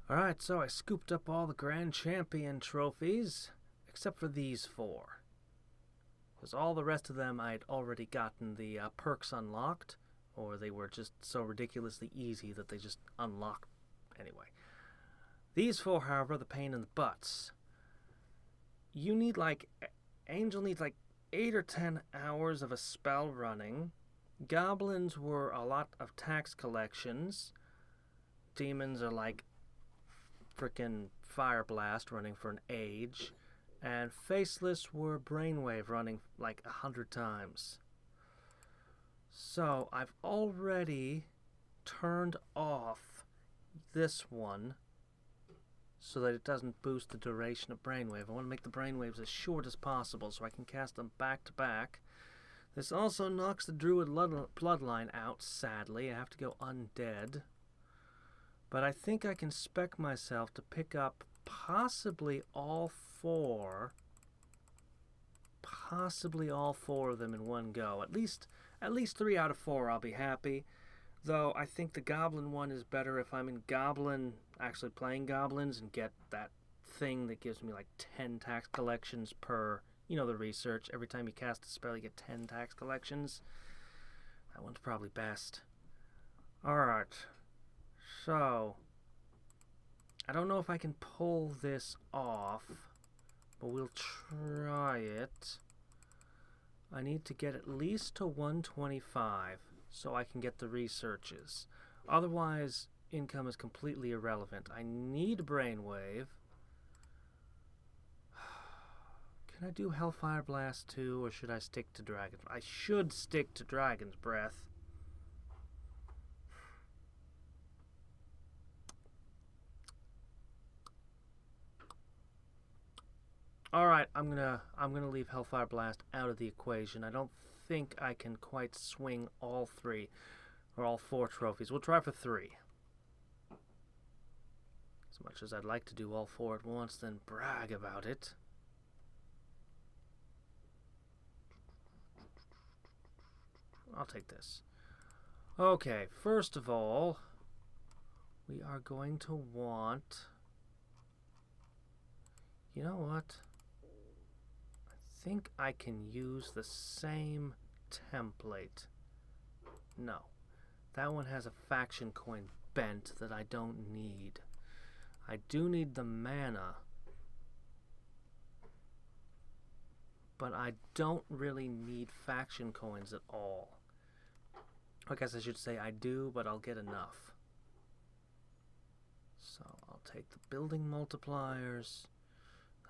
Alright, so I scooped up all the Grand Champion trophies, except for these four. Because all the rest of them I'd already gotten the perks unlocked, or they were just so ridiculously easy that they just unlocked anyway. These four, however, are the pain in the butts. You need Angel needs 8 or 10 hours of a spell running. Goblins were a lot of tax collections. Demons are frickin' Fire Blast running for an age. And Faceless were Brainwave running 100 times. So I've already turned off this one so that it doesn't boost the duration of Brainwave. I want to make the Brainwaves as short as possible so I can cast them back to back. This also knocks the Druid bloodline out, sadly. I have to go undead. But I think I can spec myself to pick up possibly all four of them in one go. At least 3 out of 4 I'll be happy. Though I think the Goblin one is better if I'm in Goblin, actually playing Goblins, and get that thing that gives me 10 tax collections per, the research. Every time you cast a spell you get 10 tax collections. That one's probably best. Alright. So, I don't know if I can pull this off, but we'll try it. I need to get at least to 125 so I can get the researches. Otherwise, income is completely irrelevant. I need Brainwave. Can I do Hellfire Blast too, or should I stick to Dragon? I should stick to Dragon's Breath. Alright, I'm gonna leave Hellfire Blast out of the equation. I don't think I can quite swing all 3 or all 4 trophies. We'll try for 3. As much as I'd like to do all 4 at once, then brag about it. I'll take this. Okay, first of all, we are going to want... You know what? I think I can use the same template. No. That one has a faction coin bent that I don't need. I do need the mana. But I don't really need faction coins at all. I guess I should say I do, but I'll get enough. So I'll take the building multipliers.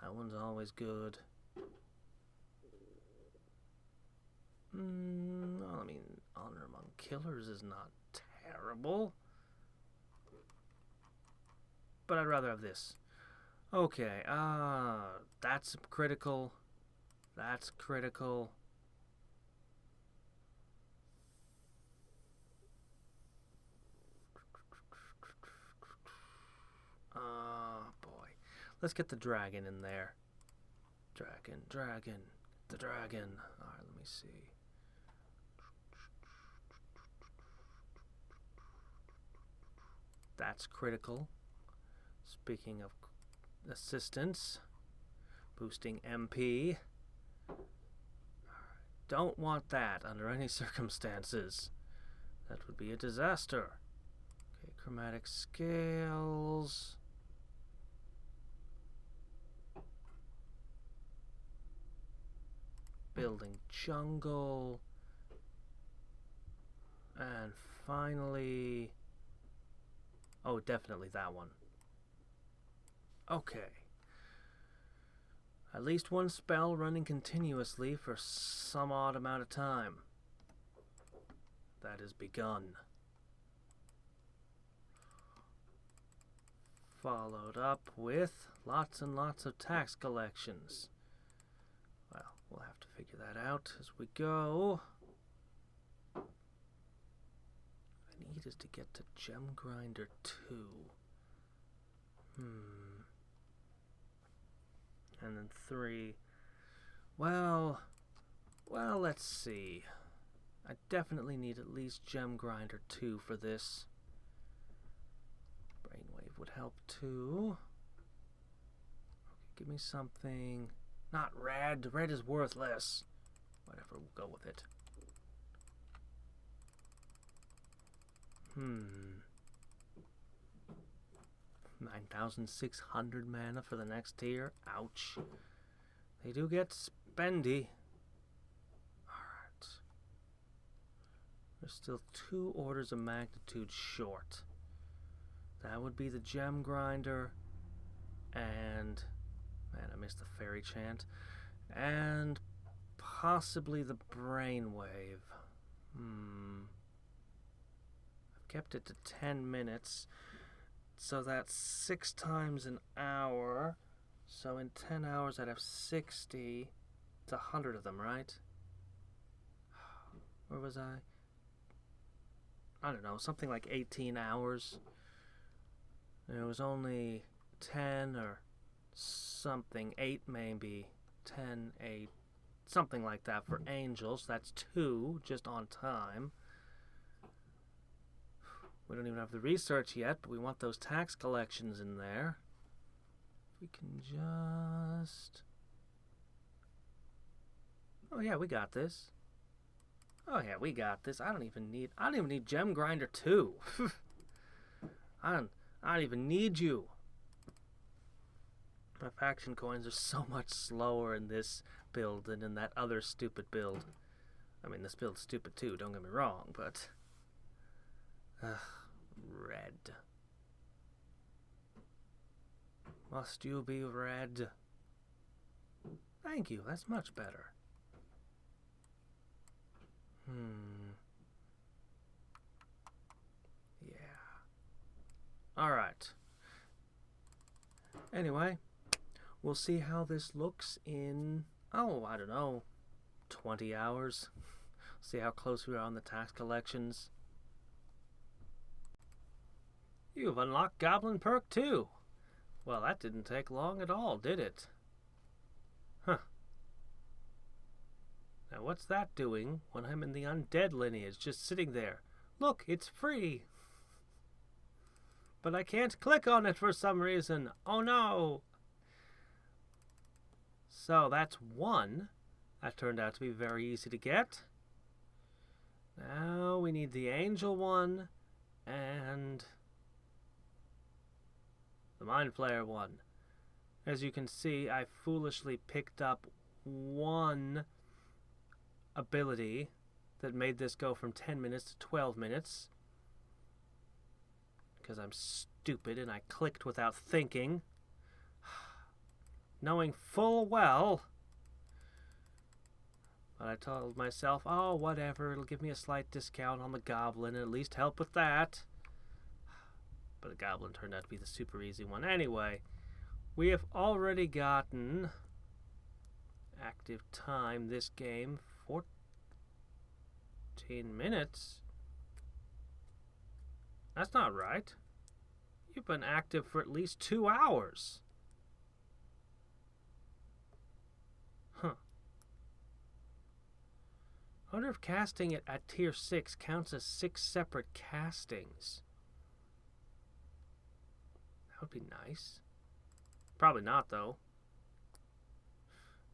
That one's always good. I mean, Honor Among Killers is not terrible. But I'd rather have this. Okay, that's critical. That's critical. Boy. Let's get the dragon in there. Dragon. The dragon. Alright, let me see. That's critical. Speaking of assistance, boosting MP. Don't want that under any circumstances. That would be a disaster. Okay, chromatic scales. Building jungle. And finally... Oh, definitely that one. Okay. At least one spell running continuously for some odd amount of time. That has begun. Followed up with lots and lots of tax collections. Well, we'll have to figure that out as we go. Need is to get to Gem Grinder 2. And then 3. Well, let's see. I definitely need at least Gem Grinder 2 for this. Brainwave would help too. Give me something. Not red. Red is worthless. Whatever, we'll go with it. 9,600 mana for the next tier. Ouch. They do get spendy. Alright. There's still 2 orders of magnitude short. That would be the gem grinder and... Man, I missed the fairy chant. And possibly the brainwave. I've kept it to 10 minutes. So that's 6 times an hour. So in 10 hours I'd have 60. It's 100 of them, right? Where was I? I don't know, something like 18 hours. There was only 10 or something, 8 maybe. 10, 8, something like that for angels. That's 2 just on time. We don't even have the research yet, but we want those tax collections in there. We can just... Oh yeah, we got this. Oh yeah, we got this. I don't even need Gem Grinder 2. I don't even need you. My faction coins are so much slower in this build than in that other stupid build. I mean, this build's stupid too, don't get me wrong, but... red. Must you be red? Thank you, that's much better. Yeah. Alright. Anyway, we'll see how this looks in, oh, I don't know, 20 hours. See how close we are on the tax collections. You've unlocked Goblin Perk 2. Well, that didn't take long at all, did it? Huh. Now what's that doing when I'm in the undead lineage, just sitting there? Look, it's free. But I can't click on it for some reason. Oh no! So that's 1. That turned out to be very easy to get. Now we need the angel one and the Mind Flayer one. As you can see, I foolishly picked up 1 ability that made this go from 10 minutes to 12 minutes. Because I'm stupid and I clicked without thinking. Knowing full well. But I told myself, oh, whatever, it'll give me a slight discount on the goblin and at least help with that. But the goblin turned out to be the super easy one. Anyway, we have already gotten active time this game, 14 minutes. That's not right. You've been active for at least 2 hours. Huh. I wonder if casting it at tier 6 counts as 6 separate castings. That would be nice. Probably not, though.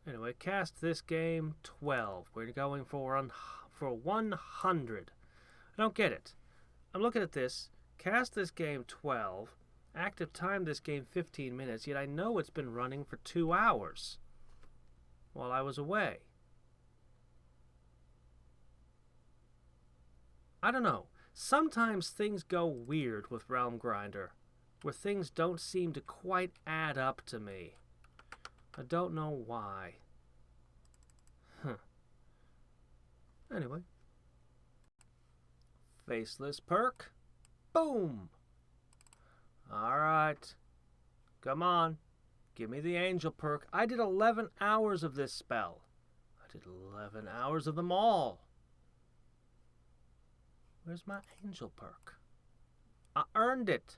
Anyway, cast this game 12. We're going for 100. I don't get it. I'm looking at this. Cast this game 12. Active time this game 15 minutes. Yet I know it's been running for 2 hours while I was away. I don't know. Sometimes things go weird with Realm Grinder, where things don't seem to quite add up to me. I don't know why. Anyway. Faceless perk. Boom! Alright. Come on. Give me the angel perk. I did 11 hours of this spell. I did 11 hours of them all. Where's my angel perk? I earned it.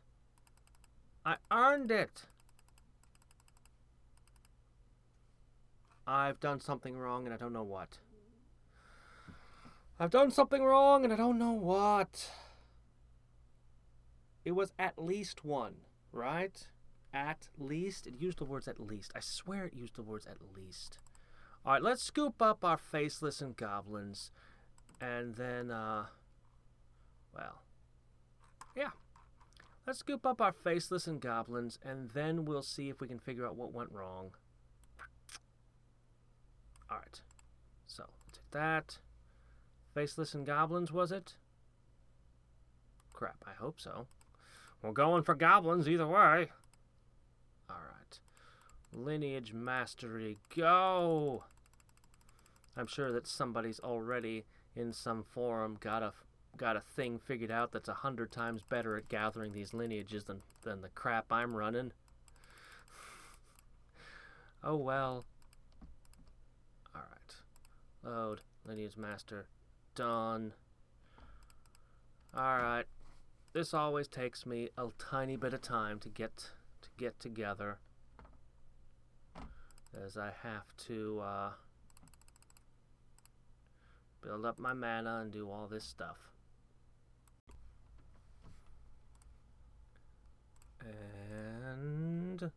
I earned it. I've done something wrong and I don't know what. I've done something wrong and I don't know what. It was at least 1, right? At least. It used the words at least. I swear it used the words at least. Alright, let's scoop up our faceless and goblins. And then, well, yeah. Let's scoop up our faceless and goblins, and then we'll see if we can figure out what went wrong. Alright. So, take that. Faceless and goblins, was it? Crap, I hope so. We're going for goblins either way. Alright. Lineage mastery, go! I'm sure that somebody's already in some forum got a thing figured out that's 100 times better at gathering these lineages than the crap I'm running. Oh well. Alright. Load. Lineage master. Done. Alright. This always takes me a tiny bit of time to get together, as I have to build up my mana and do all this stuff. And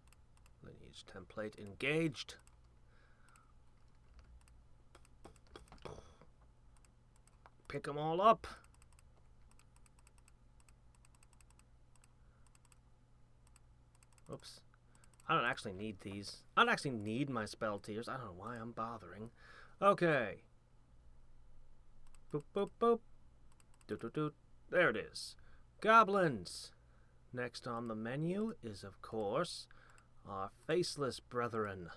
lineage template engaged. Pick them all up. Oops. I don't actually need these. I don't actually need my spell tiers. I don't know why I'm bothering. Okay. Boop, boop, boop. Doot, doot, doot. There it is. Goblins. Next on the menu is, of course, our faceless brethren.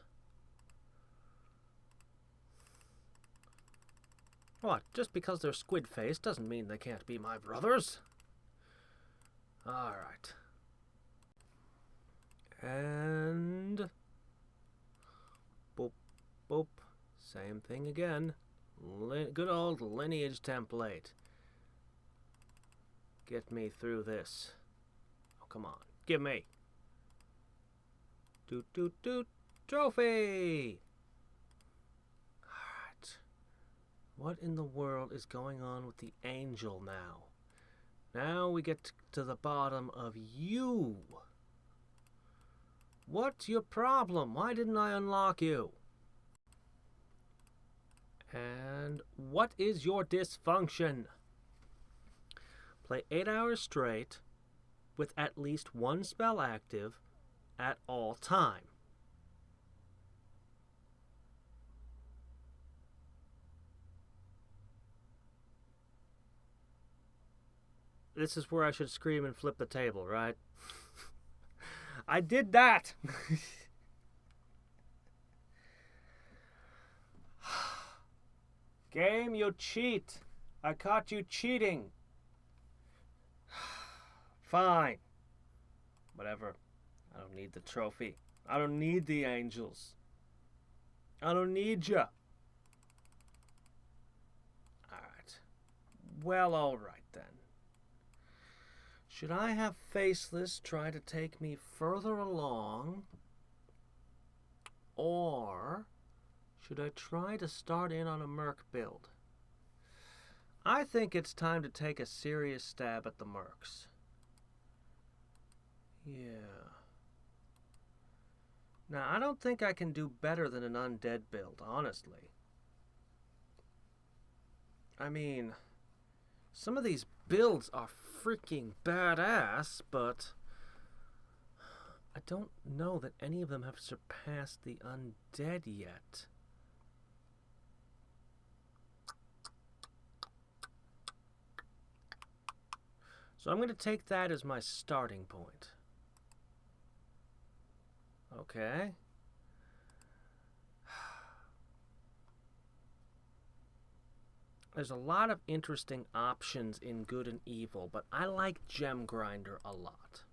What? Just because they're squid-faced doesn't mean they can't be my brothers. Alright. And boop, boop. Same thing again. Good old lineage template. Get me through this. Oh, come on. Give me. Doot, doot, doot. Trophy! Alright. What in the world is going on with the angel now? Now we get to the bottom of you. What's your problem? Why didn't I unlock you? And what is your dysfunction? Play 8 hours straight with at least one spell active at all time. This is where I should scream and flip the table, right? I did that! Game, you cheat! I caught you cheating! Fine. Whatever. I don't need the trophy. I don't need the angels. I don't need ya. Alright. Well, alright then. Should I have Faceless try to take me further along? Or should I try to start in on a merc build? I think it's time to take a serious stab at the mercs. Yeah. Now, I don't think I can do better than an undead build, honestly. I mean, some of these builds are freaking badass, but I don't know that any of them have surpassed the undead yet. So I'm going to take that as my starting point. Okay. There's a lot of interesting options in Good and Evil, but I like Gem Grinder a lot.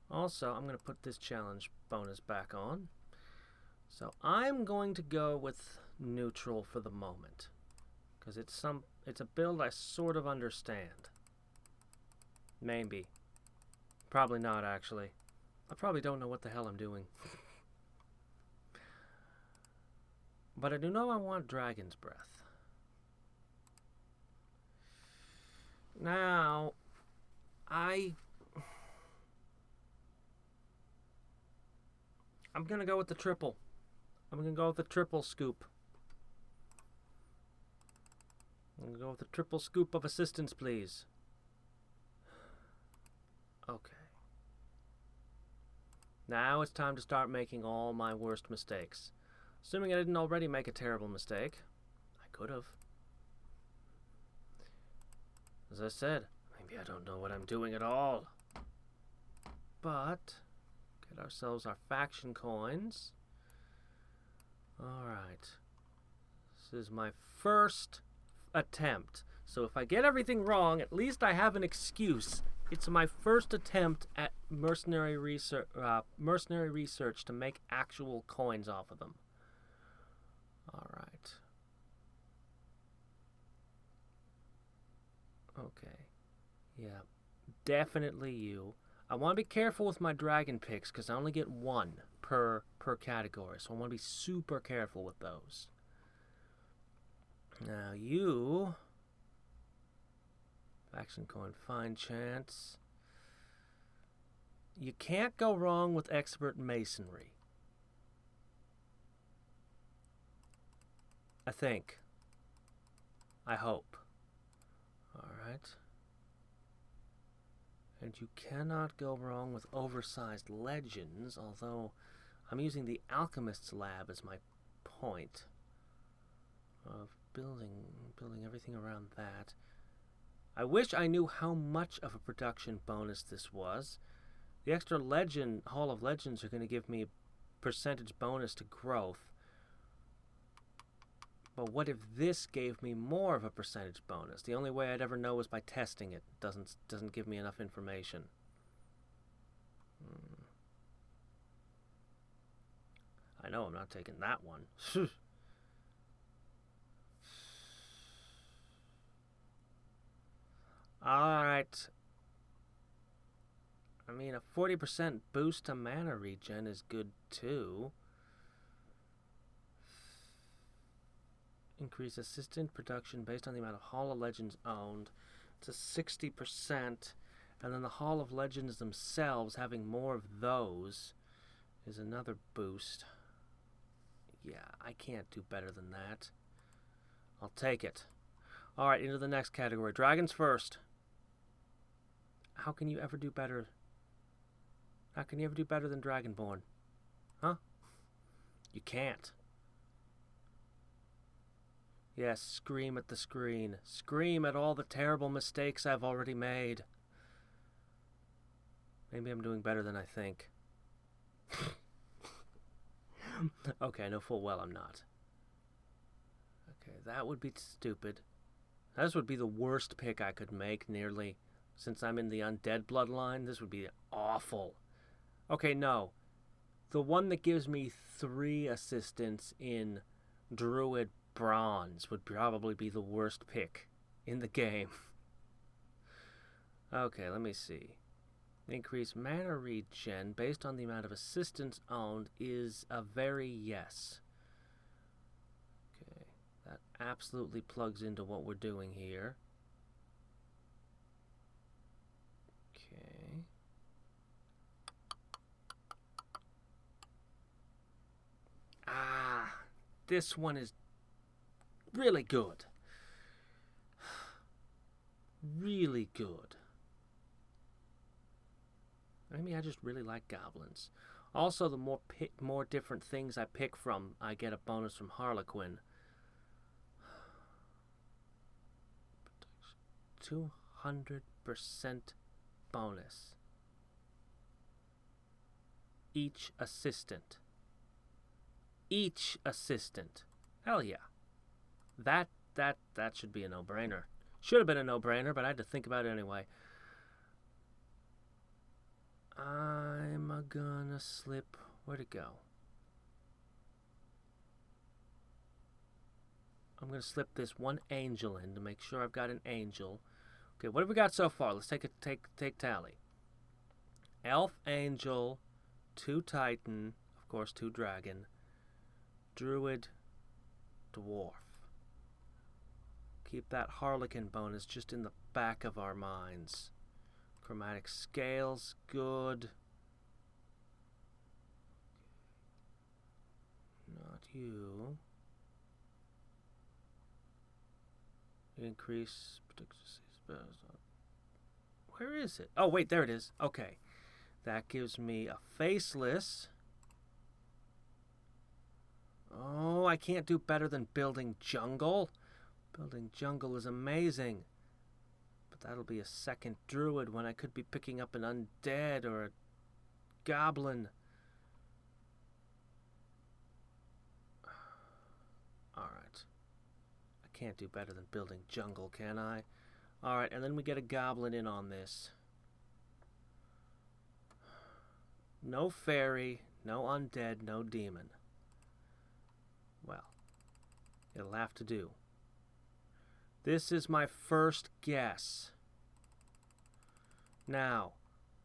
Also, I'm going to put this challenge bonus back on. So I'm going to go with neutral for the moment, because it's a build I sort of understand. Maybe. Probably not, actually. I probably don't know what the hell I'm doing. But I do know I want Dragon's Breath. Now, I'm gonna go with the triple. I'm gonna go with the triple scoop. I'm gonna go with the triple scoop of assistance, please. Okay. Now it's time to start making all my worst mistakes. Assuming I didn't already make a terrible mistake. I could have. As I said, maybe I don't know what I'm doing at all. But, get ourselves our faction coins. Alright. This is my first attempt. So if I get everything wrong, at least I have an excuse. It's my first attempt at mercenary research to make actual coins off of them. Alright. Okay. Yeah. Definitely you. I want to be careful with my dragon picks because I only get one per category. So I want to be super careful with those. Now you... Faction coin, fine chance. You can't go wrong with expert masonry. I think. I hope. Alright. And you cannot go wrong with oversized legends, although I'm using the alchemist's lab as my point of building everything around that. I wish I knew how much of a production bonus this was. The extra legend, Hall of Legends, are going to give me a percentage bonus to growth. But what if this gave me more of a percentage bonus? The only way I'd ever know is by testing it. Doesn't give me enough information. I know I'm not taking that one. Alright. I mean, a 40% boost to mana regen is good too. Increase assistant production based on the amount of Hall of Legends owned to 60%. And then the Hall of Legends themselves, having more of those, is another boost. Yeah, I can't do better than that. I'll take it. Alright, into the next category. Dragons first. How can you ever do better? How can you ever do better than Dragonborn? Huh? You can't. Yes, scream at the screen. Scream at all the terrible mistakes I've already made. Maybe I'm doing better than I think. Okay, I know full well I'm not. Okay, that would be stupid. This would be the worst pick I could make, nearly. Since I'm in the undead bloodline, this would be awful. Okay, no. The one that gives me 3 assistants in Druid Bronze would probably be the worst pick in the game. Okay, let me see. Increase mana regen based on the amount of assistants owned is a very yes. Okay, that absolutely plugs into what we're doing here. Okay. This one is really good. Really good. Maybe I just really like goblins. Also, the more different things I pick from, I get a bonus from Harlequin. 200% bonus. Each assistant. Each assistant. Hell yeah. That should be a no-brainer. Should have been a no-brainer, but I had to think about it anyway. I'm gonna slip... Where'd it go? I'm gonna slip this one angel in to make sure I've got an angel. Okay, what have we got so far? Let's take tally. Elf, angel, 2 titan, of course 2 dragon, druid, dwarf. Keep that harlequin bonus just in the back of our minds. Chromatic scales, good. you. Increase spells. Where is it? Oh, wait, there it is. Okay. That gives me a faceless. Oh, I can't do better than building jungle. Building jungle is amazing. But that'll be a second druid when I could be picking up an undead or a goblin. Alright. I can't do better than building jungle, can I? Alright, and then we get a goblin in on this. No fairy, no undead, no demon. Well, it'll have to do. This is my first guess. Now,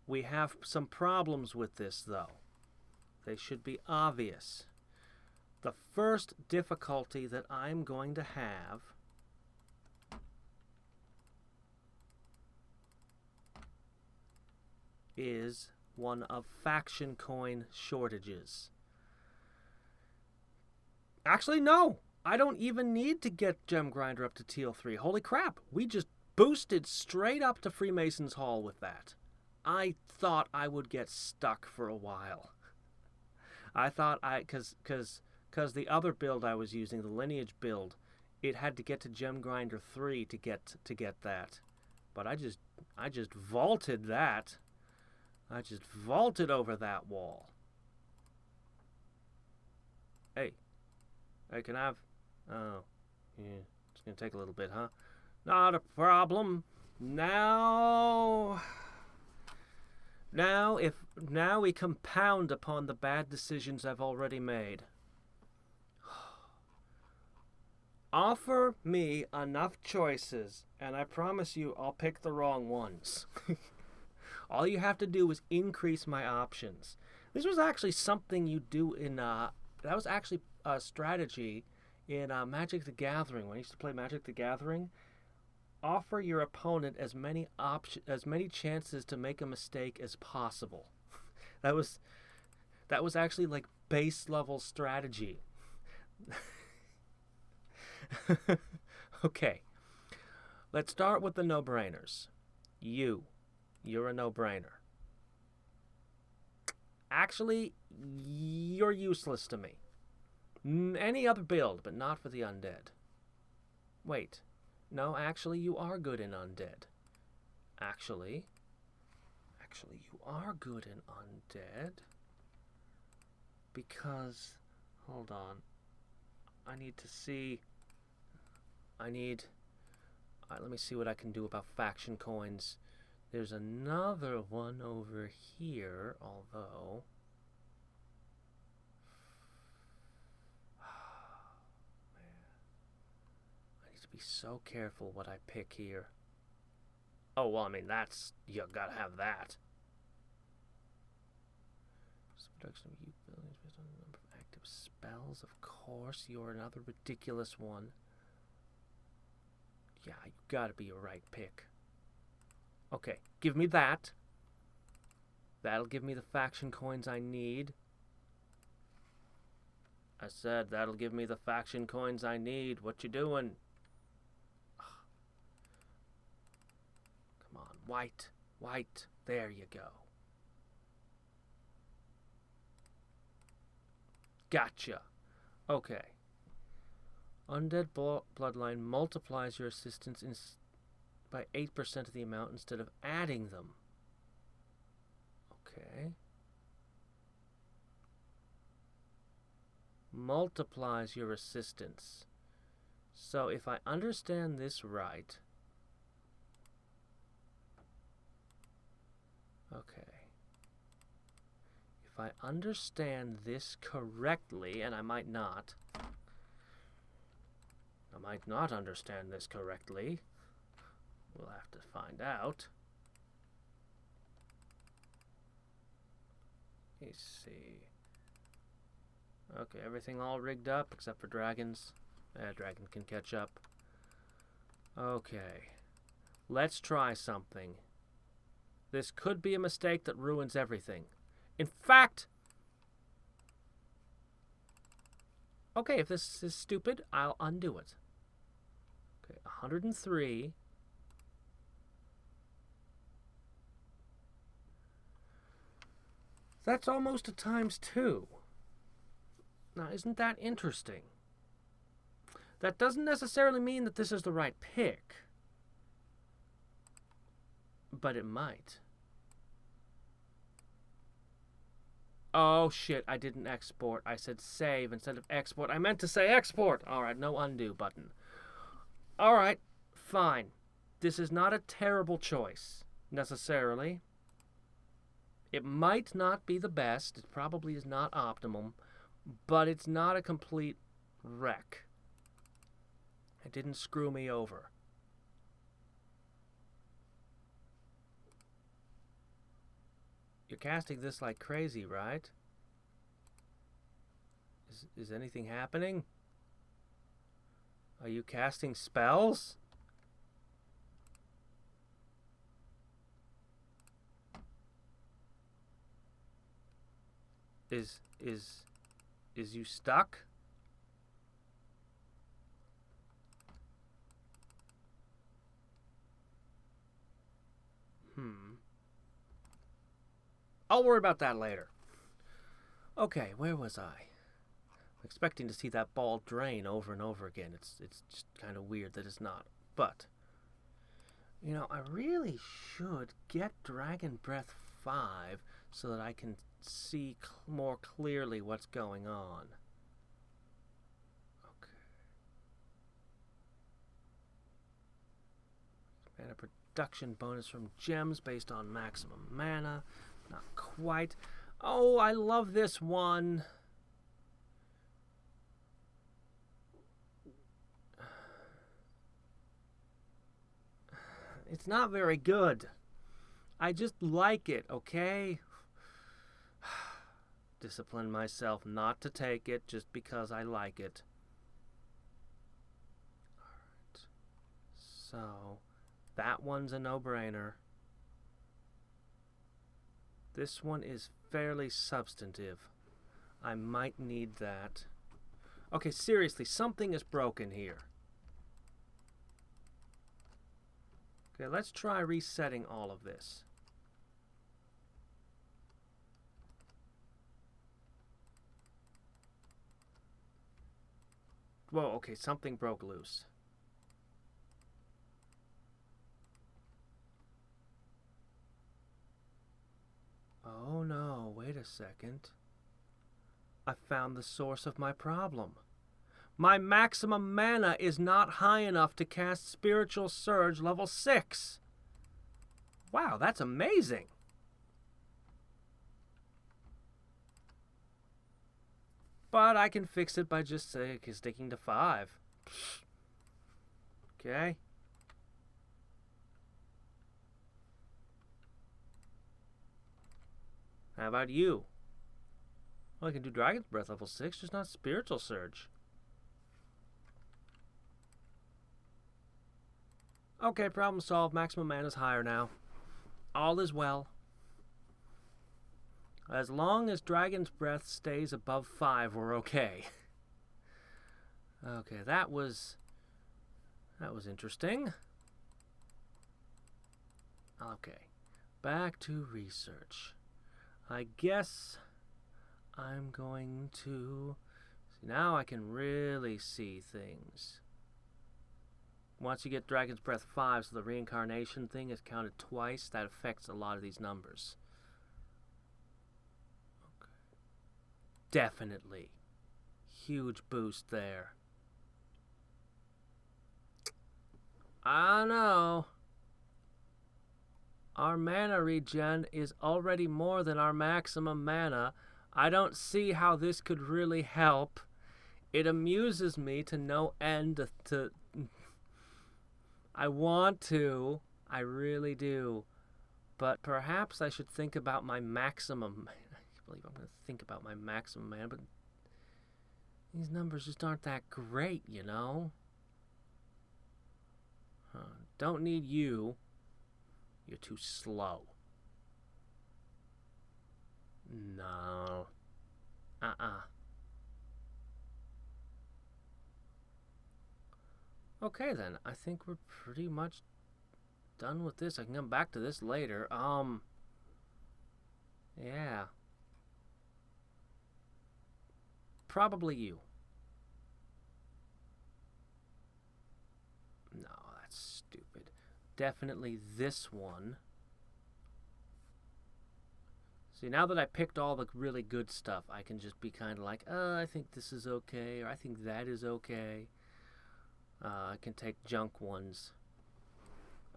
we have some problems with this, though. They should be obvious. The first difficulty that I'm going to have is one of faction coin shortages. Actually, no. I don't even need to get Gem Grinder up to Teal 3. Holy crap. We just boosted straight up to Freemason's Hall with that. I thought I would get stuck for a while. I thought because the other build I was using, the lineage build, it had to get to Gem Grinder 3 to get that. But I just vaulted that. I just vaulted over that wall. Hey, can I have... Oh, yeah, it's going to take a little bit, huh? Not a problem. Now we compound upon the bad decisions I've already made. Offer me enough choices, and I promise you I'll pick the wrong ones. All you have to do is increase my options. This was actually something you do in... that was actually a strategy in Magic the Gathering. When I used to play Magic the Gathering, offer your opponent as many chances to make a mistake as possible. that was actually like base level strategy. Okay, let's start with the no-brainers. You're a no-brainer. Actually, you're useless to me. Any other build, but not for the undead. Wait. No, actually, you are good in undead. Actually, you are good in undead. Because, hold on. I need to see... Alright, let me see what I can do about faction coins. There's another one over here, although... Be so careful what I pick here. Oh, well, I mean, that's... You gotta have that. Production of youth buildings based on the number of active spells. Of course, you're another ridiculous one. Yeah, you gotta be a right pick. Okay, give me that. That'll give me the faction coins I need. I said that'll give me the faction coins I need. What you doing? White. There you go. Gotcha. Okay. Undead bloodline multiplies your assistance by 8% of the amount instead of adding them. Okay. Multiplies your assistance. So if I understand this right... Okay. If I understand this correctly, and I might not understand this correctly. We'll have to find out. Let's see. Okay, everything all rigged up except for dragons. Dragon can catch up. Okay. Let's try something. This could be a mistake that ruins everything. In fact, Okay, if this is stupid, I'll undo it. Okay, 103. That's almost a times 2. Now, isn't that interesting? That doesn't necessarily mean that this is the right pick, but it might. Oh shit, I didn't export. I said save instead of export. I meant to say export. Alright, no undo button. Alright, fine. This is not a terrible choice, necessarily. It might not be the best. It probably is not optimum, but it's not a complete wreck. It didn't screw me over. You're casting this like crazy, right? Is anything happening? Are you casting spells? Is you stuck? I'll worry about that later. Okay, where was I? I'm expecting to see that ball drain over and over again. It's just kind of weird that it's not. But, you know, I really should get Dragon Breath 5 so that I can see more clearly what's going on. Okay. Mana production bonus from gems based on maximum mana. Not quite. Oh, I love this one. It's not very good. I just like it, okay? Discipline myself not to take it just because I like it. Alright. So, that one's a no-brainer. This one is fairly substantive. I might need that. Okay, seriously, something is broken here. Okay, let's try resetting all of this. Whoa, okay, something broke loose. Oh no, wait a second. I found the source of my problem. My maximum mana is not high enough to cast Spiritual Surge level 6. Wow, that's amazing. But I can fix it by just sticking to 5. Okay. How about you? Well, I can do Dragon's Breath level 6, just not Spiritual Surge. Okay, problem solved. Maximum mana is higher now. All is well. As long as Dragon's Breath stays above 5, we're okay. Okay, that was interesting. Okay, back to research. I guess I'm going to... See, now I can really see things. Once you get Dragon's Breath 5, so the reincarnation thing is counted twice, that affects a lot of these numbers. Okay. Definitely. Huge boost there. I don't know. Our mana regen is already more than our maximum mana. I don't see how this could really help. It amuses me to no end to I want to. I really do. But perhaps I should think about my maximum. I can't believe I'm going to think about my maximum mana, but these numbers just aren't that great, you know? Don't need you. You're too slow. No. Okay then, I think we're pretty much done with this. I can come back to this later. Yeah. Probably you. No, that's stupid. Definitely this one. See, now that I picked all the really good stuff, I can just be kind of like, I think this is okay, or I think that is okay. I can take junk ones.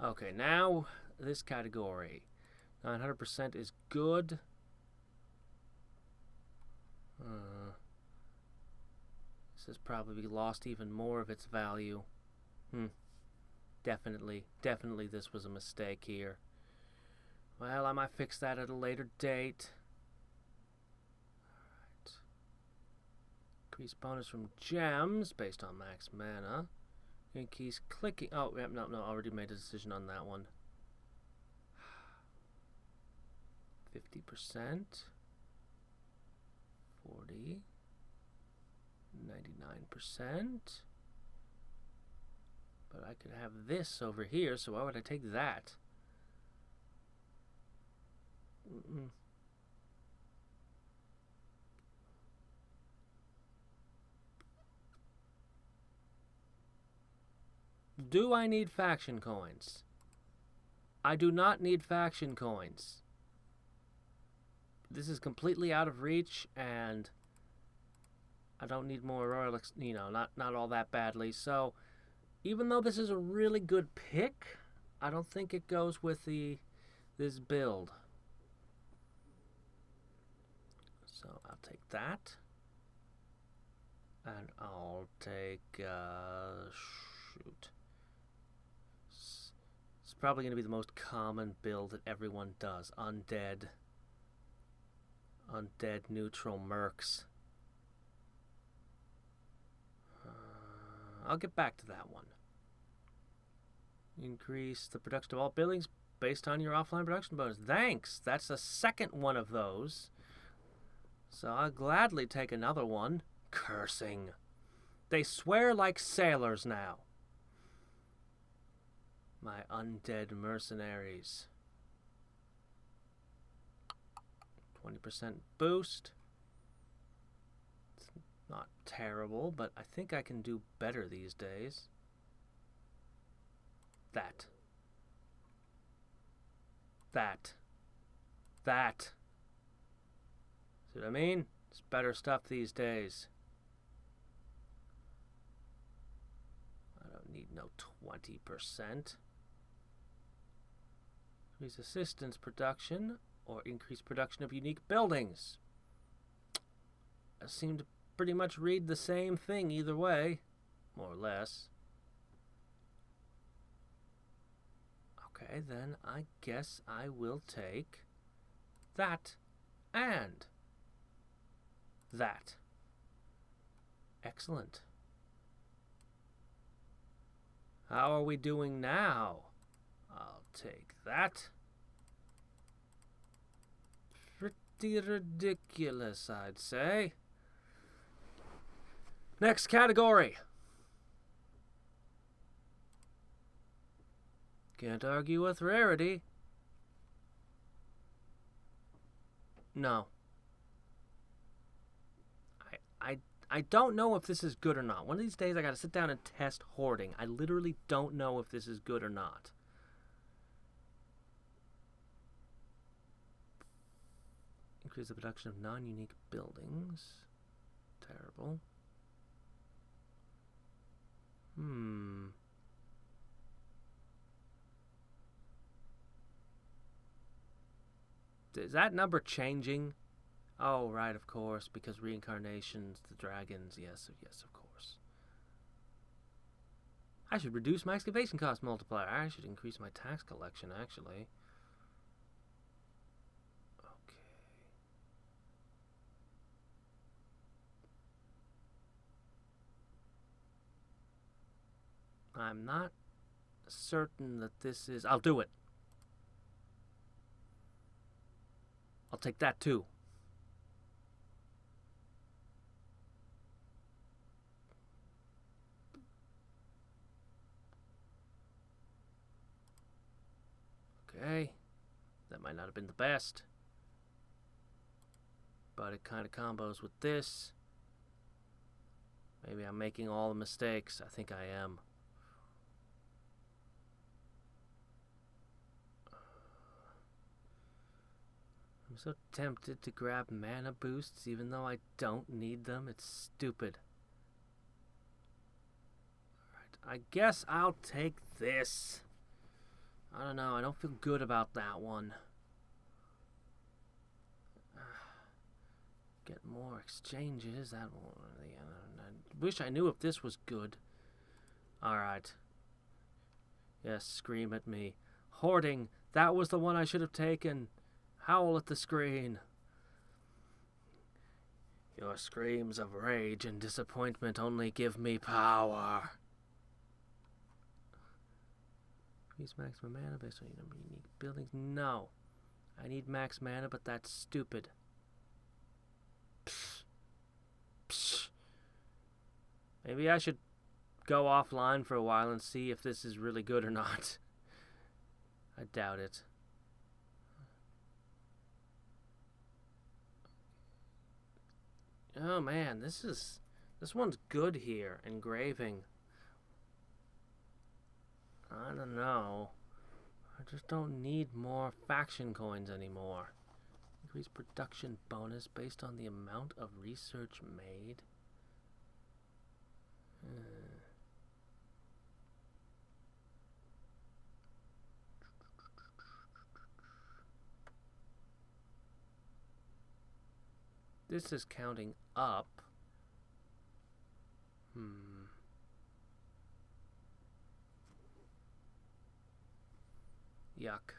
Okay, now this category. 900% is good. This has probably lost even more of its value. Definitely this was a mistake here. Well, I might fix that at a later date. Alright. Increase bonus from gems based on max mana. Increase clicking. Oh, yep, no, already made a decision on that one. 50%. 40. 99%. But I could have this over here, so why would I take that? Do I need faction coins? I do not need faction coins. This is completely out of reach, and I don't need more royal, not all that badly. So, even though this is a really good pick, I don't think it goes with this build. So I'll take that, and I'll take shoot. It's probably going to be the most common build that everyone does. Undead neutral mercs. I'll get back to that one. Increase the production of all buildings based on your offline production bonus. Thanks! That's the second one of those. So I'll gladly take another one. Cursing. They swear like sailors now. My undead mercenaries. 20% boost. It's not terrible, but I think I can do better these days. That. See what I mean? It's better stuff these days. I don't need no 20%. Increase assistance production or increase production of unique buildings. I seem to pretty much read the same thing either way, more or less. Okay, then I guess I will take that and that. Excellent. How are we doing now? I'll take that. Pretty ridiculous, I'd say. Next category. Can't argue with rarity. No. I don't know if this is good or not. One of these days I gotta sit down and test hoarding. I literally don't know if this is good or not. Increase the production of non-unique buildings. Terrible. Is that number changing? Oh, right, of course, because reincarnations, the dragons, yes, of course. I should reduce my excavation cost multiplier. I should increase my tax collection, actually. Okay. I'm not certain that this is... I'll do it. I'll take that, too. not have been the best. But it kind of combos with this. Maybe I'm making all the mistakes. I think I am. I'm so tempted to grab mana boosts even though I don't need them. It's stupid. Alright, I guess I'll take this. I don't know. I don't feel good about that one. Get more exchanges. That one. I wish I knew if this was good. Alright. Yes, scream at me. Hoarding. That was the one I should have taken. Howl at the screen. Your screams of rage and disappointment only give me power. Increase maximum mana based on your number of unique buildings. No. I need max mana, but that's stupid. Psh. Psh. Maybe I should go offline for a while and see if this is really good or not. I doubt it. Oh man, this one's good here. Engraving. I don't know. I just don't need more faction coins anymore. Increase production bonus based on the amount of research made. This is counting up. Yuck.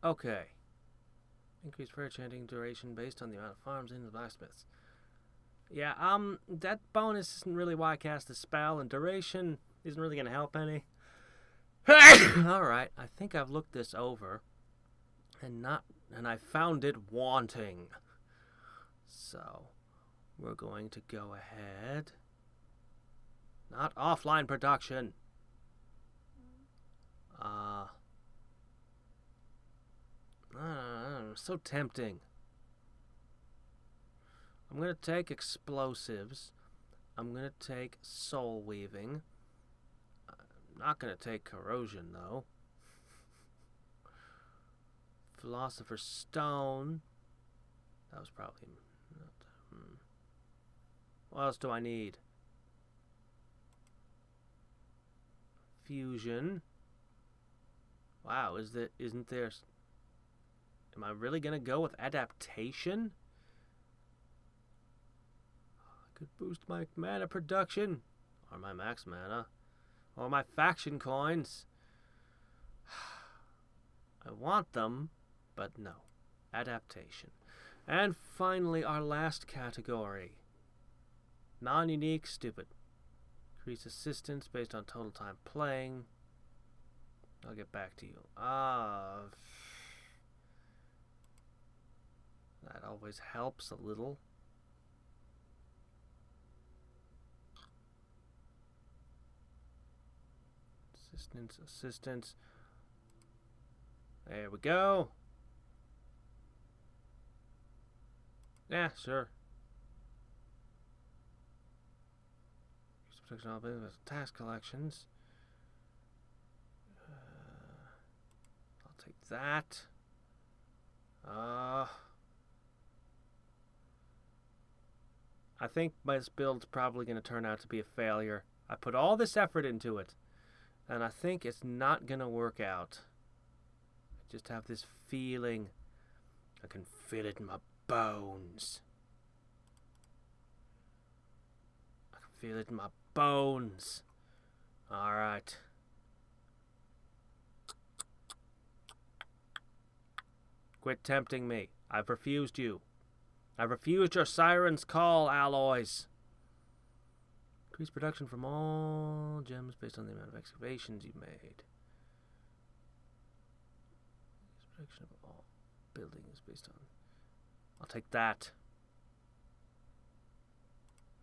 Okay. Increase prayer chanting duration based on the amount of farms in the blacksmiths. Yeah, that bonus isn't really why I cast the spell, and duration isn't really going to help any. Alright, I think I've looked this over, and I found it wanting. So, we're going to go ahead. Not offline production. So tempting. I'm going to take explosives. I'm going to take soul weaving. I'm not going to take corrosion, though. Philosopher's Stone. That was probably not... What else do I need? Fusion. Wow, isn't there... Am I really going to go with adaptation? I could boost my mana production. Or my max mana. Or my faction coins. I want them, but no. Adaptation. And finally, our last category. Non-unique, stupid. Increase assistance based on total time playing. I'll get back to you. That always helps a little. Assistance. There we go. Yeah, sure. Protection all business task collections. I'll take that. I think this build's probably going to turn out to be a failure. I put all this effort into it, and I think it's not going to work out. I just have this feeling. I can feel it in my bones. I can feel it in my bones. Alright. Quit tempting me. I've refused you. I've refused your siren's call, alloys. Increase production from all gems based on the amount of excavations you made. Increase production of all buildings based on... I'll take that.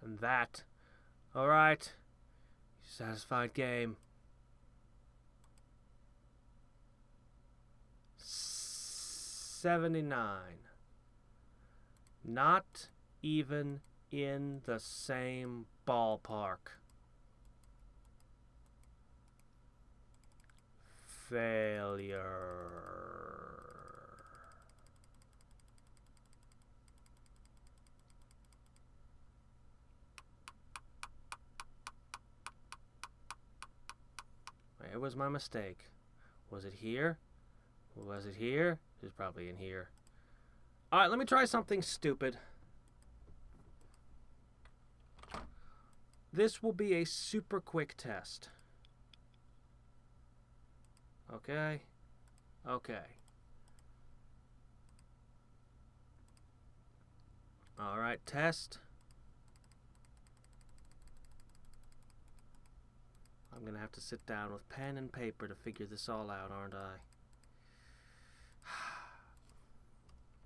And that. Alright. Satisfied game. E79. Not even in the same ballpark. Failure. Where was my mistake? Was it here? Was it here? It was probably in here. Alright, let me try something stupid. This will be a super quick test. Okay. Okay. Alright, test. I'm going to have to sit down with pen and paper to figure this all out, aren't I?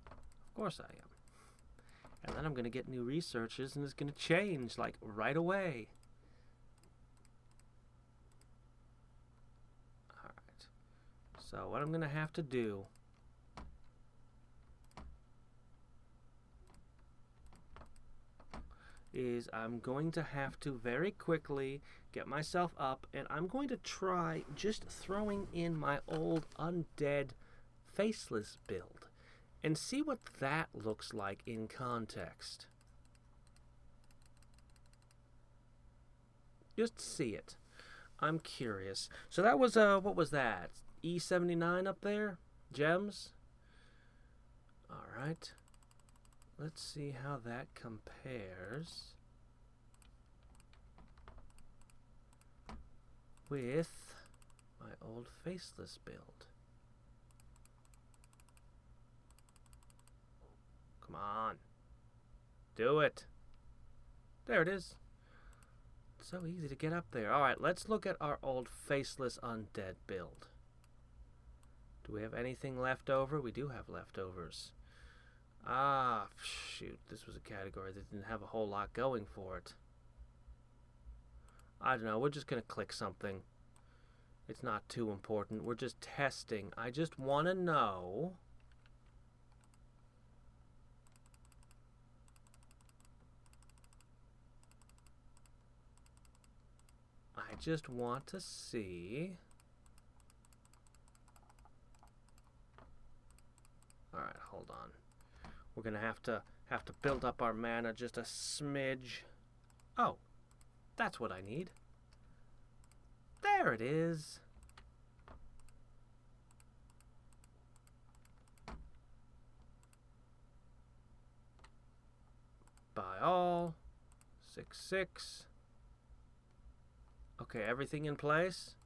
Of course I am. And then I'm going to get new researches and it's going to change, like, right away. Alright. So what I'm going to have to do is I'm going to have to very quickly get myself up, and I'm going to try just throwing in my old undead faceless build and see what that looks like in context. Just see it. I'm curious. So that was, what was that? E79 up there? Gems? Alright. Let's see how that compares with my old faceless build. Come on. Do it. There it is. So easy to get up there. Alright, let's look at our old faceless undead build. Do we have anything left over? We do have leftovers. Ah, shoot. This was a category that didn't have a whole lot going for it. I don't know. We're just going to click something. It's not too important. We're just testing. I just want to know. I just want to see. Alright, hold on. We're going to have to build up our mana just a smidge. Oh, that's what I need. There it is. Buy all. 6/6. Okay, everything in place?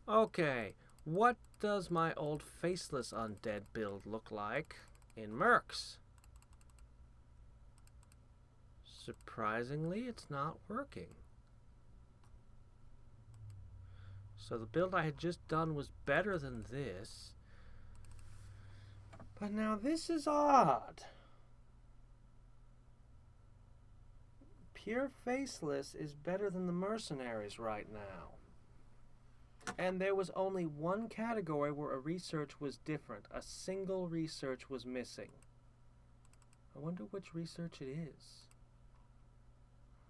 Okay, what does my old faceless undead build look like in mercs? Surprisingly, it's not working. So the build I had just done was better than this. But now this is odd. Pure faceless is better than the mercenaries right now. And there was only one category where a research was different. A single research was missing. I wonder which research it is.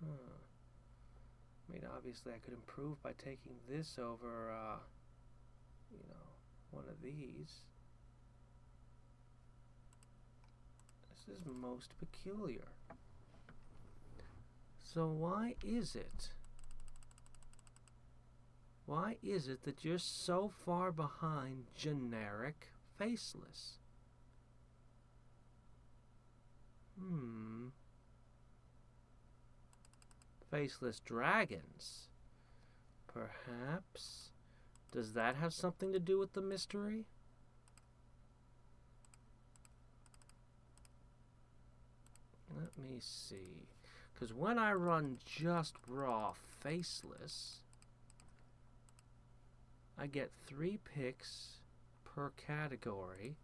I mean, obviously I could improve by taking this over, you know, one of these. This is most peculiar. So why is it? Why is it that you're so far behind generic faceless? Faceless dragons. Perhaps. Does that have something to do with the mystery? Let me see. Because when I run just raw faceless, I get 3 picks per category,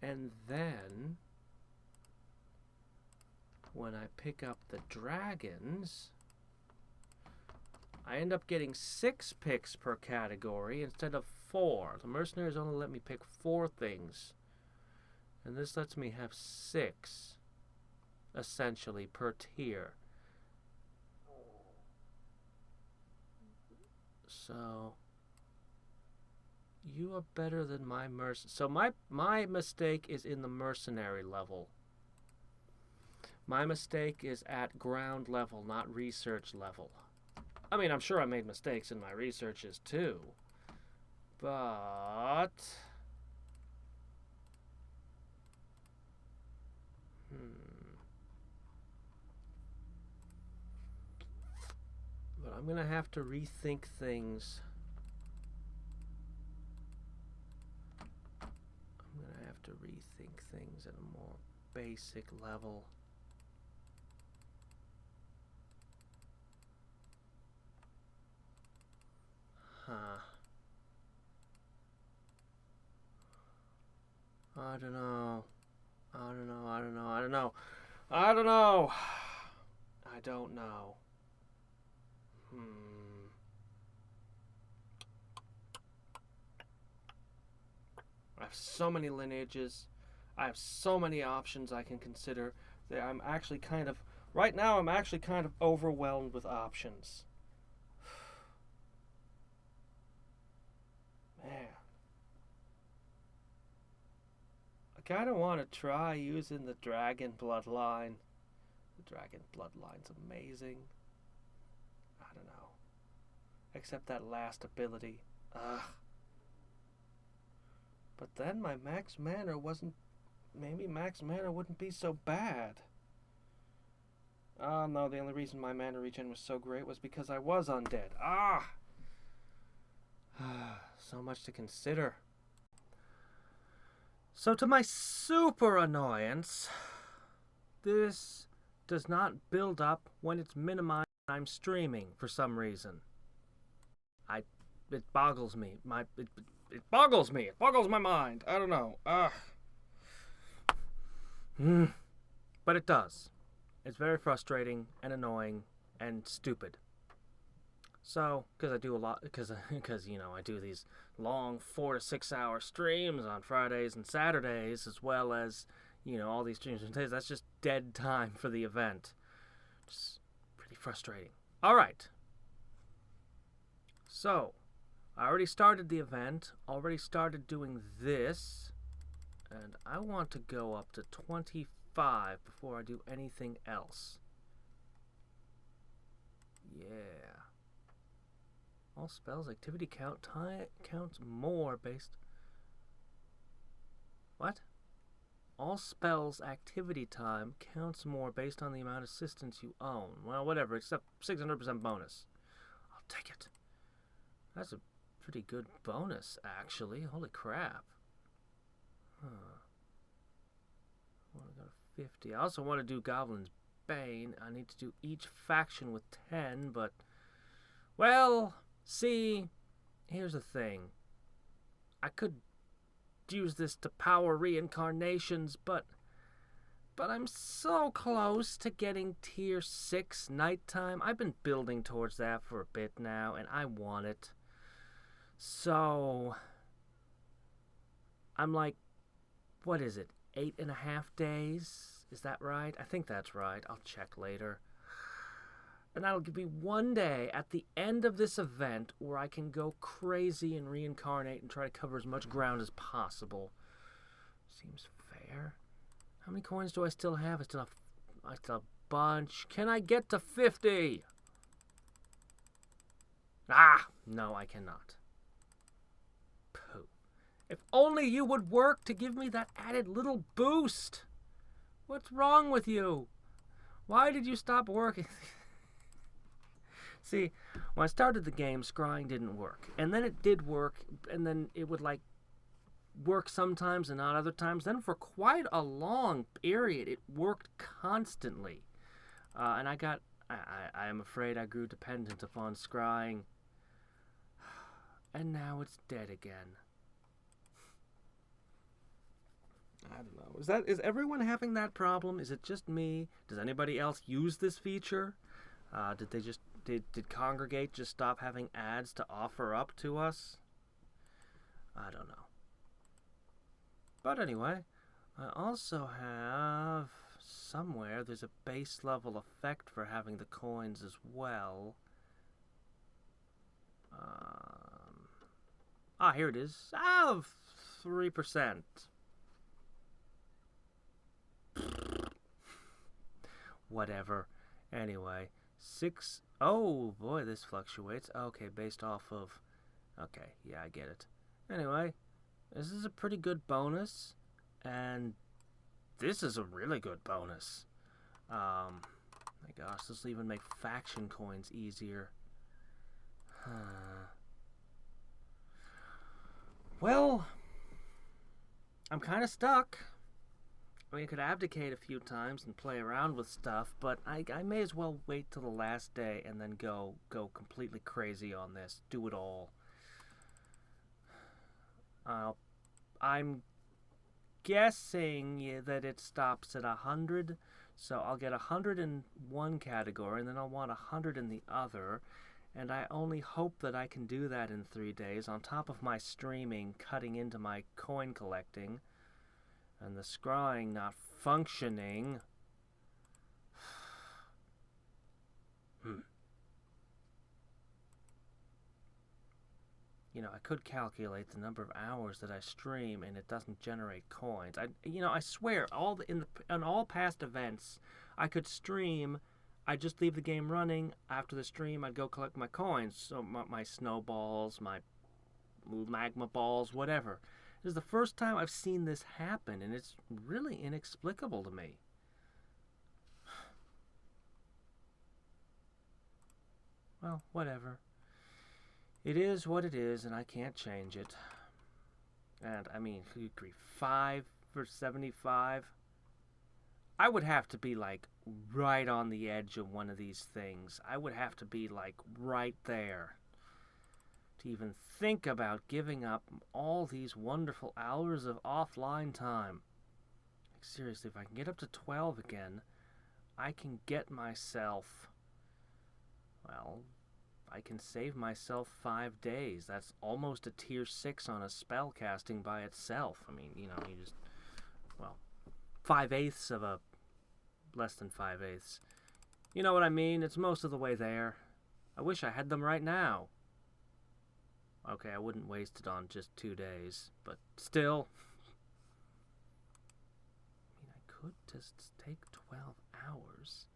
and then when I pick up the dragons, I end up getting 6 picks per category instead of 4. The mercenaries only let me pick 4 things. And this lets me have 6, essentially, per tier. So, you are better than my So my mistake is in the mercenary level. My mistake is at ground level, not research level. I mean, I'm sure I made mistakes in my researches too. But... But I'm going to have to rethink things. I'm going to have to rethink things at a more basic level. Huh. I don't know. I don't know. I don't know. I don't know. I don't know. I don't know. I have so many lineages. I have so many options I can consider that I'm actually kind of... Right now, I'm actually kind of overwhelmed with options. Man. I kind of want to try using the dragon bloodline. The dragon bloodline's amazing. I don't know. Except that last ability. Ugh. But then my max mana wasn't... Maybe max mana wouldn't be so bad. Oh no, the only reason my mana regen was so great was because I was undead. Ah! So much to consider. So to my super annoyance, this does not build up when it's minimized when I'm streaming for some reason. It boggles me. It boggles me. It boggles my mind. I don't know. But it does. It's very frustrating and annoying and stupid. So, because I do a lot, because you know, I do these long 4 to 6 hour streams on Fridays and Saturdays, as well as, you know, all these streams and days. That's just dead time for the event. Just pretty frustrating. All right. So, I already started the event, already started doing this, and I want to go up to 25 before I do anything else. Yeah. All spells activity counts more based... What? All spells activity time counts more based on the amount of assistance you own. Well, whatever, except 600% bonus. I'll take it. That's a pretty good bonus, actually. Holy crap. Huh. I want to go to 50. I also want to do Goblin's Bane. I need to do each faction with 10, but... Well, see, here's the thing. I could use this to power reincarnations, but I'm so close to getting tier 6 nighttime. I've been building towards that for a bit now, and I want it. So, I'm like, what is it, 8.5 days? Is that right? I think that's right. I'll check later. And that'll give me one day at the end of this event where I can go crazy and reincarnate and try to cover as much ground as possible. Seems fair. How many coins do I still have? I still have a bunch. Can I get to 50? Ah, no, I cannot. Pooh. If only you would work to give me that added little boost. What's wrong with you? Why did you stop working? See, when I started the game, scrying didn't work. And then it did work, and then it would, like, work sometimes and not other times. Then for quite a long period, it worked constantly. And I am afraid I grew dependent upon scrying. And now it's dead again. I don't know. Is everyone having that problem? Is it just me? Does anybody else use this feature? Did Congregate just stop having ads to offer up to us? I don't know. But anyway, I also have somewhere there's a base level effect for having the coins as well. Here it is. 3%. Whatever. Anyway, 6. Oh boy, this fluctuates. Okay, based off of. Okay, yeah, I get it. Anyway, this is a pretty good bonus, and this is a really good bonus. My gosh, this will even make faction coins easier. Well, I'm kind of stuck. I mean, I could abdicate a few times and play around with stuff, but I may as well wait till the last day and then go completely crazy on this. Do it all. I'm guessing that it stops at 100, so I'll get 100 in one category, and then I'll want 100 in the other, and I only hope that I can do that in 3 days, on top of my streaming cutting into my coin collecting, and the scrying not functioning. You know, I could calculate the number of hours that I stream and it doesn't generate coins. I swear, on all past events, I could stream. I'd just leave the game running. After the stream, I'd go collect my coins. So my snowballs, my magma balls, whatever. This is the first time I've seen this happen, and it's really inexplicable to me. Well, whatever. It is what it is, and I can't change it. And, I mean, 5 for 75? I would have to be, like, right on the edge of one of these things. I would have to be, like, right there to even think about giving up all these wonderful hours of offline time. Like, seriously, if I can get up to 12 again, I can get myself, well, I can save myself 5 days. That's almost a tier 6 on a spell casting by itself. I mean, you just, 5/8 of a less than 5/8. You know what I mean? It's most of the way there. I wish I had them right now. Okay, I wouldn't waste it on just 2 days, but still. I mean, I could just take 12 hours.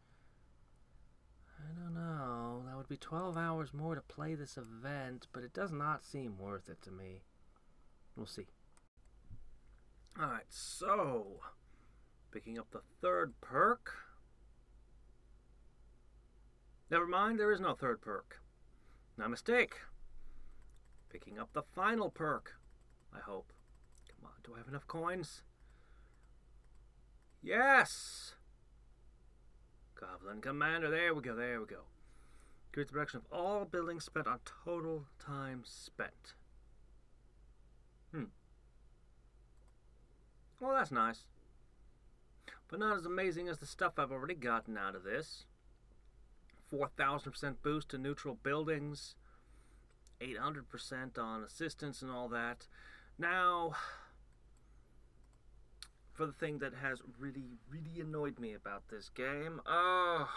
I don't know. That would be 12 hours more to play this event, but it does not seem worth it to me. We'll see. Alright, so picking up the third perk. Never mind, there is no third perk. My mistake. Picking up the final perk, I hope. Come on, do I have enough coins? Yes! Goblin Commander, there we go. Increase the production of all buildings spent on total time spent. Well, that's nice. But not as amazing as the stuff I've already gotten out of this. 4,000% boost to neutral buildings. 800% on assistance and all that. Now, for the thing that has really, really annoyed me about this game. Oh,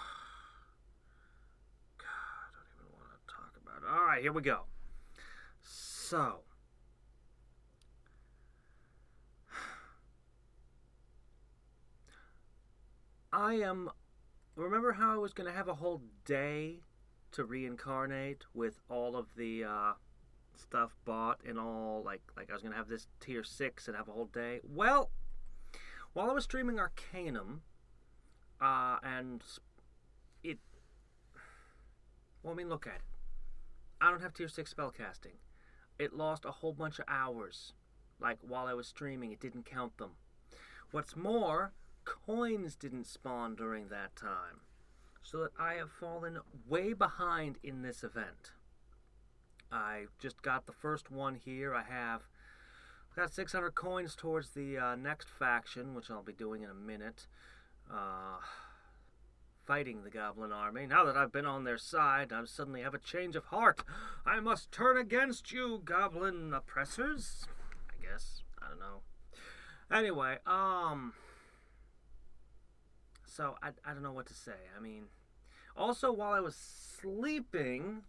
God, I don't even want to talk about it. All right, here we go. So, remember how I was going to have a whole day to reincarnate with all of the stuff bought and all, like I was going to have this tier 6 and have a whole day? Well, while I was streaming Arcanum, look at it. I don't have tier 6 spellcasting. It lost a whole bunch of hours. Like, while I was streaming, it didn't count them. What's more, coins didn't spawn during that time. So that I have fallen way behind in this event. I just got the first one here. I've got 600 coins towards the next faction, which I'll be doing in a minute. Fighting the goblin army. Now that I've been on their side, I suddenly have a change of heart. I must turn against you, goblin oppressors. I guess. I don't know. Anyway, so I don't know what to say. I mean, also while I was sleeping,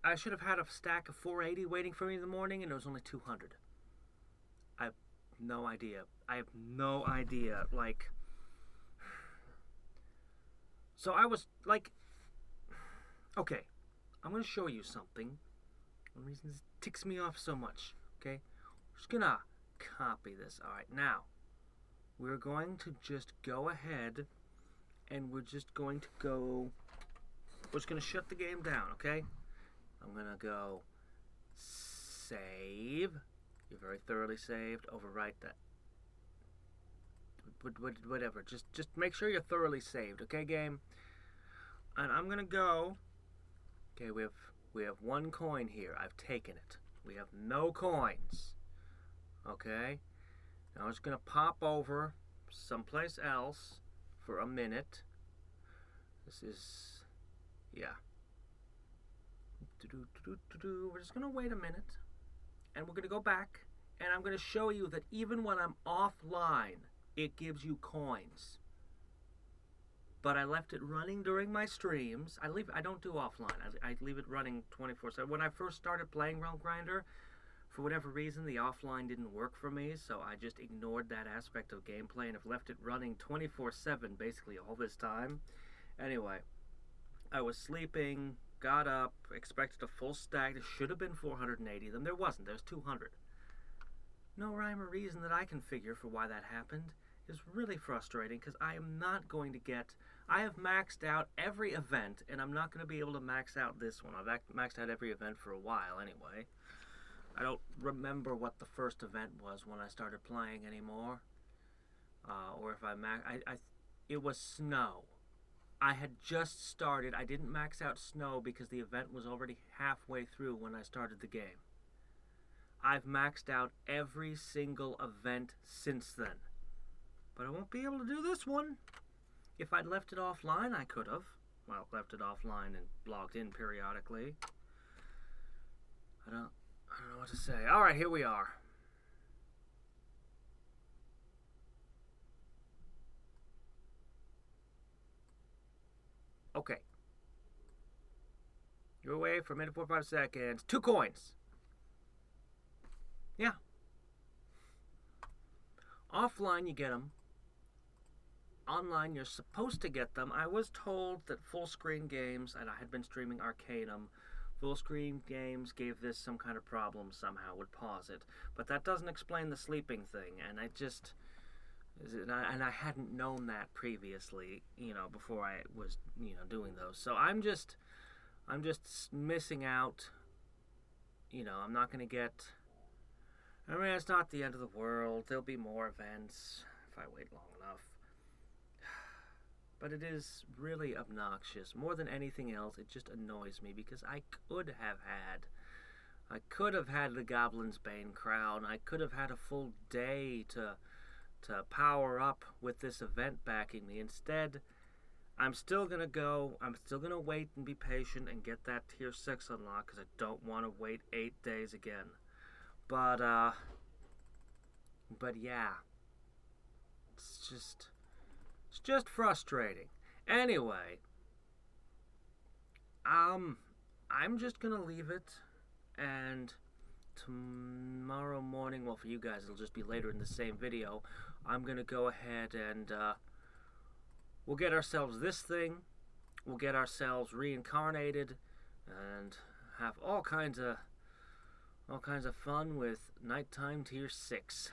I should have had a stack of 480 waiting for me in the morning, and it was only 200. I have no idea. I have no idea. Like, so I was like, okay, I'm gonna show you something. One reason this ticks me off so much. Okay, we're just gonna copy this. All right, now we're going to just go ahead and we're just going to go. We're just gonna shut the game down. Okay, I'm gonna go save. You're very thoroughly saved. Overwrite that. Whatever. Just make sure you're thoroughly saved. Okay, game. And I'm gonna go. Okay, we have one coin here. I've taken it. We have no coins. Okay. Now I'm just gonna pop over someplace else for a minute. This is, yeah. We're just gonna wait a minute, and we're gonna go back, and I'm gonna show you that even when I'm offline, it gives you coins. But I left it running during my streams. I don't do offline. I leave it running 24/7. When I first started playing Realm Grinder, for whatever reason, the offline didn't work for me, so I just ignored that aspect of gameplay and have left it running 24/7 basically all this time. Anyway, I was sleeping, got up, expected a full stack. There should have been 480 of them. There wasn't. There's 200. No rhyme or reason that I can figure for why that happened. Is really frustrating because I am not going to get. I have maxed out every event, and I'm not going to be able to max out this one. I've maxed out every event for a while anyway. I don't remember what the first event was when I started playing anymore, or if I it was snow. I had just started. I didn't max out snow because the event was already halfway through when I started the game. I've maxed out every single event since then. But I won't be able to do this one. If I'd left it offline, I could have. Well, left it offline and logged in periodically. I don't know what to say. All right, here we are. Okay. You're away for a minute 45 seconds. 2 coins. Yeah. Offline, you get them. Online, you're supposed to get them. I was told that full screen games, and I had been streaming Arcanum, full screen games gave this some kind of problem somehow, would pause it. But that doesn't explain the sleeping thing, and I hadn't known that previously, before I was, doing those. So I'm just missing out. I'm not going to get. I mean, it's not the end of the world. There'll be more events if I wait long enough. But it is really obnoxious. More than anything else, it just annoys me because I could have had the Goblin's Bane crown. I could have had a full day to power up with this event backing me. Instead, I'm still going to wait and be patient and get that tier 6 unlock because I don't want to wait 8 days again. But yeah. It's just frustrating. Anyway, I'm just going to leave it, and tomorrow morning, well, for you guys, it'll just be later in the same video, I'm going to go ahead and we'll get ourselves this thing, we'll get ourselves reincarnated, and have all kinds of fun with nighttime tier 6.